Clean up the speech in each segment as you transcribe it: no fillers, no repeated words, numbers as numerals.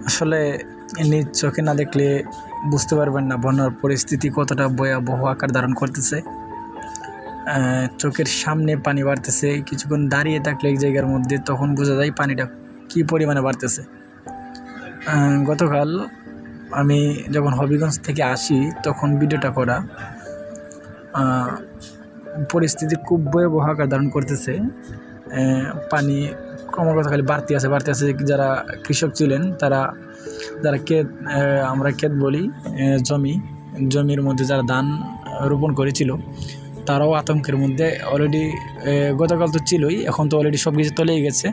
আসলে নিজ চোখে না দেখলে বুঝতে পারবেন না বন্যার পরিস্থিতি কতটা ভয়াবহ আকার ধারণ করতেছে। চোখের সামনে পানি বাড়তেছে, কিছুক্ষণ দাঁড়িয়ে থাকলে এক জায়গার মধ্যে তখন বোঝা যায় পানিটা কী পরিমাণে বাড়তেছে। গতকাল আমি যখন হবিগঞ্জ থেকে আসি তখন ভিডিওটা করা। পরিস্থিতি খুব ভয়াবহ আকার ধারণ করতেছে। পানি ক্রমাগত খালি বাড়তে আছে। যারা কৃষক ছিলেন তারা, যারা আমরা ক্ষেত বলি, জমির মধ্যে যারা ধান রোপণ করেছিল তারাও আতঙ্কের মধ্যে অলরেডি। গতকাল তো ছিলই, এখন তো অলরেডি সব কিছু তলেই গেছে।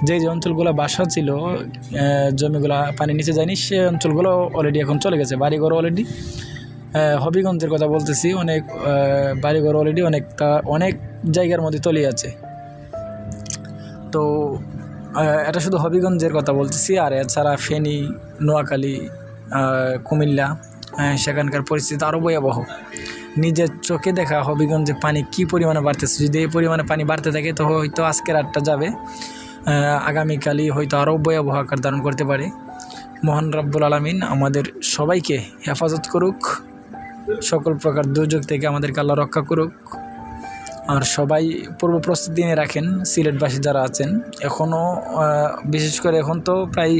যে অঞ্চলগুলো বাসা ছিল, জমিগুলো পানি নিচে যায়নি, সে অঞ্চলগুলো অলরেডি এখন চলে গেছে। বাড়িঘর অলরেডি, হবিগঞ্জের কথা বলতেছি, অনেক বাড়িঘর অলরেডি অনেক জায়গার মধ্যে তলিয়ে আছে। তো এটা শুধু হবিগঞ্জের কথা বলতেছি, আর এছাড়া ফেনী, নোয়াখালী, কুমিল্লা, সেখানকার পরিস্থিতি আরও ভয়াবহ। নিজের চোখে দেখা হবিগঞ্জে পানি কী পরিমাণে বাড়তেছে। যদি এই পরিমাণে পানি বাড়তে থাকে তো হয়তো আজকের রাতটা যাবে, আগামীকালই হয়তো আরও ভয়াবহ আকার ধারণ করতে পারে। মহান রব্বুল আলামিন আমাদের সবাইকে হেফাজত করুক, সকল প্রকার দুর্যোগ থেকে আমাদেরকে আল্লাহ রক্ষা করুক। আর সবাই পূর্ব প্রস্তুতি নিয়ে রাখেন। সিলেটবাসী যারা আছেন এখনও, বিশেষ করে এখন তো প্রায়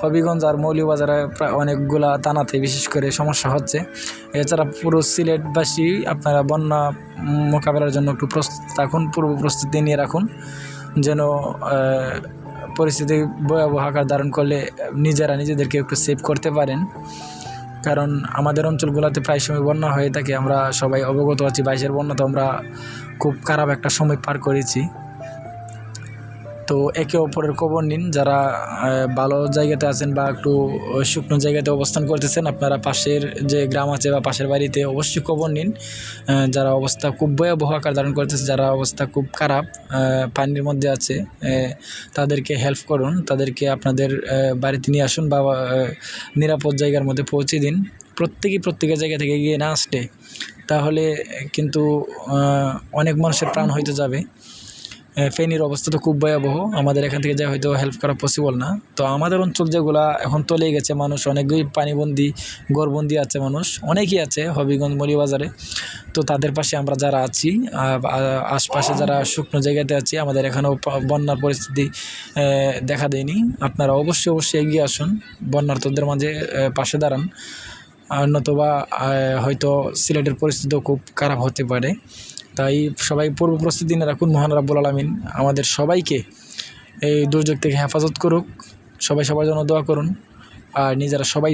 হবিগঞ্জ আর মৌলভীবাজারে প্রায় অনেকগুলা থানাতে বিশেষ করে সমস্যা হচ্ছে। এছাড়া পুরো সিলেটবাসী আপনারা বন্যা মোকাবেলার জন্য একটু প্রস্তুত থাকুন, পূর্ব প্রস্তুতি নিয়ে রাখুন, যেন পরিস্থিতি ভয়াবহ আকার ধারণ করলে নিজেদেরকে একটু সেভ করতে পারেন। কারণ আমাদের অঞ্চলগুলোতে প্রায় সময় বন্যা হয়ে থাকে, আমরা সবাই অবগত আছি। 22-এর বন্যা তো আমরা খুব খারাপ একটা সময় পার করেছি। তো একে অপরের খবর নিন, যারা ভালো জায়গাতে আছেন বা একটু শুকনো জায়গাতে অবস্থান করতেছেন, আপনারা পাশের যে গ্রাম আছে বা পাশের বাড়িতে অবশ্যই খবর নিন। যারা অবস্থা খুব ভয়াবহ আকার ধারণ করতেছে, যারা অবস্থা খুব খারাপ, পানির মধ্যে আছে, তাদেরকে হেল্প করুন, তাদেরকে আপনাদের বাড়িতে নিয়ে আসুন বা নিরাপদ জায়গার মধ্যে পৌঁছে দিন। প্রত্যেকের জায়গা থেকে এগিয়ে না আসলে তাহলে কিন্তু অনেক মানুষের প্রাণ হইতে যাবে। ফেনীর অবস্থা তো খুব ভয়াবহ, আমাদের এখান থেকে যা হয়তো হেল্প করা পসিবল না। তো আমাদের অঞ্চল যেগুলো এখন তলিয়ে গেছে, মানুষ অনেকই পানিবন্দি, ঘরবন্দি আছে, মানুষ অনেকেই আছে হবিগঞ্জ মৌলভীবাজারে। তো তাদের পাশে আমরা যারা আছি, আশপাশে যারা শুকনো জায়গাতে আছি, আমাদের এখানেও বন্যার পরিস্থিতি দেখা দেয়নি। আপনারা অবশ্যই এগিয়ে আসুন, বন্যার্তদের মাঝে পাশে দাঁড়ান, নতুবা হয়তো সিলেটের পরিস্থিতিও খুব খারাপ হতে পারে। তাই সবাই পূর্ব প্রস্তুতি নিয়ে রাখুন। মহান রব্বুল আলামিন আমাদের সবাইকে এই দুর্যোগ থেকে হেফাজত করুক। সবাই সবার জন্য দোয়া করুন, আর নিজেরা সবাই